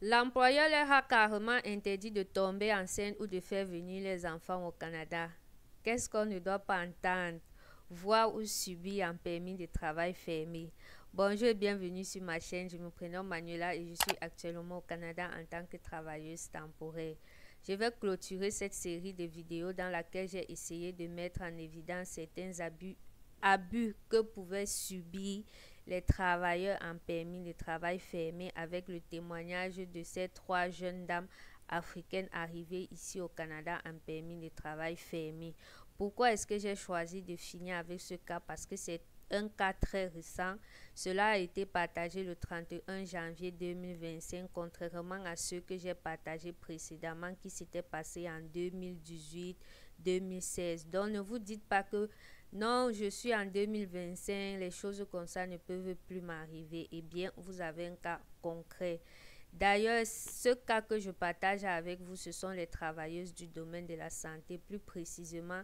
L'employeur leur a carrément interdit de tomber enceinte ou de faire venir les enfants au Canada. Qu'est-ce qu'on ne doit pas entendre, voir ou subir en permis de travail fermé? Bonjour et bienvenue sur ma chaîne. Je me prénomme Manuela et je suis actuellement au Canada en tant que travailleuse temporaire. Je vais clôturer cette série de vidéos dans laquelle j'ai essayé de mettre en évidence certains abus que pouvaient subir les travailleurs en permis de travail fermé avec le témoignage de ces trois jeunes dames africaines arrivées ici au Canada en permis de travail fermé. Pourquoi est-ce que j'ai choisi de finir avec ce cas? Parce que c'est un cas très récent. Cela a été partagé le 31 janvier 2025, contrairement à ceux que j'ai partagés précédemment qui s'étaient passés en 2018-2016. Donc ne vous dites pas que non, je suis en 2025, les choses comme ça ne peuvent plus m'arriver. Eh bien, vous avez un cas concret. D'ailleurs, ce cas que je partage avec vous, ce sont les travailleuses du domaine de la santé, plus précisément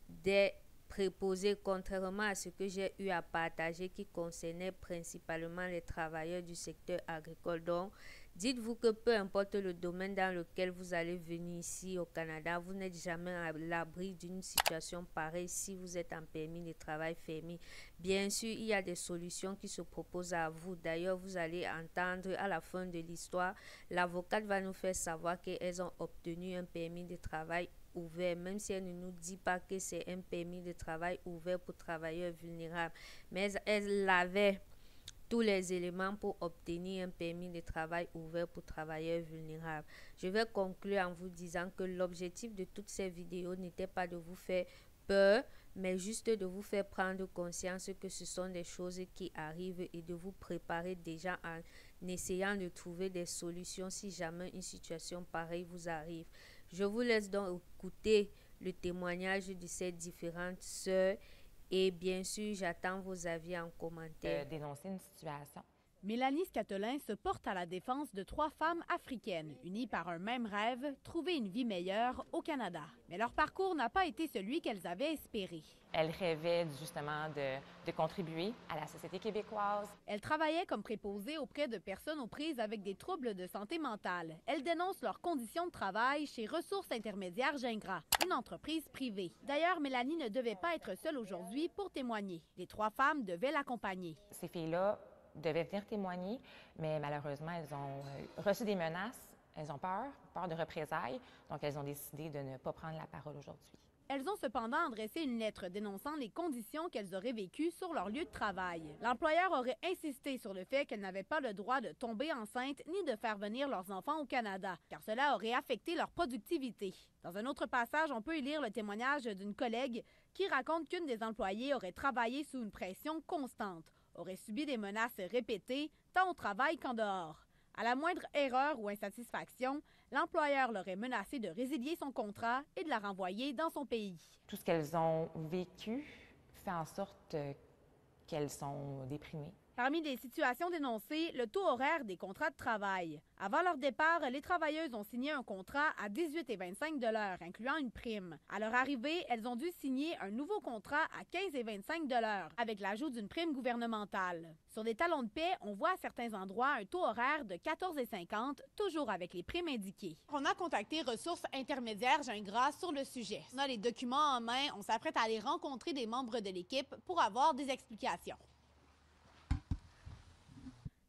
des préposés, contrairement à ce que j'ai eu à partager qui concernait principalement les travailleurs du secteur agricole. Donc, dites-vous que peu importe le domaine dans lequel vous allez venir ici au Canada, vous n'êtes jamais à l'abri d'une situation pareille si vous êtes en permis de travail fermé. Bien sûr, il y a des solutions qui se proposent à vous. D'ailleurs, vous allez entendre à la fin de l'histoire, l'avocate va nous faire savoir qu'elles ont obtenu un permis de travail ouvert, même si elle ne nous dit pas que c'est un permis de travail ouvert pour travailleurs vulnérables, mais elle avait tous les éléments pour obtenir un permis de travail ouvert pour travailleurs vulnérables. Je vais conclure en vous disant que l'objectif de toutes ces vidéos n'était pas de vous faire peur, mais juste de vous faire prendre conscience que ce sont des choses qui arrivent et de vous préparer déjà en essayant de trouver des solutions si jamais une situation pareille vous arrive. Je vous laisse donc écouter le témoignage de ces différentes sœurs et bien sûr, j'attends vos avis en commentaire. Dénoncer une situation. Mélanie Scatolin se porte à la défense de trois femmes africaines, unies par un même rêve, trouver une vie meilleure au Canada. Mais leur parcours n'a pas été celui qu'elles avaient espéré. Elle rêvait justement de contribuer à la société québécoise. Elles travaillaient comme préposées auprès de personnes aux prises avec des troubles de santé mentale. Elles dénoncent leurs conditions de travail chez Ressources intermédiaires Gingras, une entreprise privée. D'ailleurs, Mélanie ne devait pas être seule aujourd'hui pour témoigner. Les trois femmes devaient l'accompagner. Ces filles-là devaient venir témoigner, mais malheureusement, elles ont reçu des menaces. Elles ont peur de représailles, donc elles ont décidé de ne pas prendre la parole aujourd'hui. Elles ont cependant adressé une lettre dénonçant les conditions qu'elles auraient vécues sur leur lieu de travail. L'employeur aurait insisté sur le fait qu'elles n'avaient pas le droit de tomber enceinte ni de faire venir leurs enfants au Canada, car cela aurait affecté leur productivité. Dans un autre passage, on peut y lire le témoignage d'une collègue qui raconte qu'une des employées aurait travaillé sous une pression constante, aurait subi des menaces répétées, tant au travail qu'en dehors. À la moindre erreur ou insatisfaction, l'employeur l'aurait menacé de résilier son contrat et de la renvoyer dans son pays. Tout ce qu'elles ont vécu fait en sorte qu'elles sont déprimées. Parmi les situations dénoncées, le taux horaire des contrats de travail. Avant leur départ, les travailleuses ont signé un contrat à 18 et 25 $, incluant une prime. À leur arrivée, elles ont dû signer un nouveau contrat à 15 et 25 $, avec l'ajout d'une prime gouvernementale. Sur des talons de paie, on voit à certains endroits un taux horaire de 14,50 $, toujours avec les primes indiquées. On a contacté Ressources intermédiaires Gingras sur le sujet. On a les documents en main, on s'apprête à aller rencontrer des membres de l'équipe pour avoir des explications.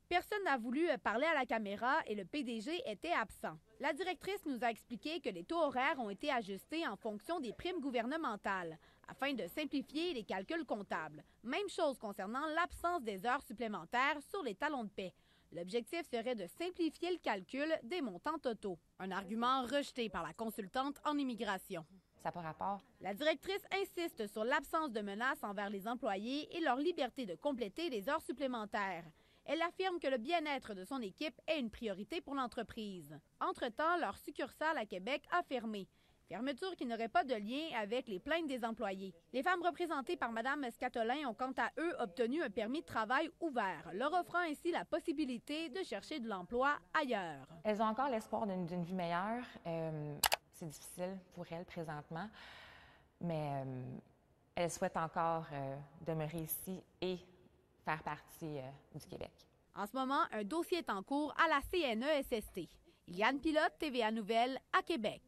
Personne n'a voulu parler à la caméra et le PDG était absent. La directrice nous a expliqué que les taux horaires ont été ajustés en fonction des primes gouvernementales, afin de simplifier les calculs comptables. Même chose concernant l'absence des heures supplémentaires sur les talons de paie. L'objectif serait de simplifier le calcul des montants totaux. Un argument rejeté par la consultante en immigration. Ça n'a pas rapport. La directrice insiste sur l'absence de menaces envers les employés et leur liberté de compléter les heures supplémentaires. Elle affirme que le bien-être de son équipe est une priorité pour l'entreprise. Entre-temps, leur succursale à Québec a fermé. Fermeture qui n'aurait pas de lien avec les plaintes des employés. Les femmes représentées par Mme Scatolin ont quant à eux obtenu un permis de travail ouvert, leur offrant ainsi la possibilité de chercher de l'emploi ailleurs. Elles ont encore l'espoir d'une vie meilleure. C'est difficile pour elles présentement, mais elles souhaitent encore demeurer ici et faire partie du Québec. En ce moment, un dossier est en cours à la CNESST. Iliane Pilote, TVA Nouvelles, à Québec.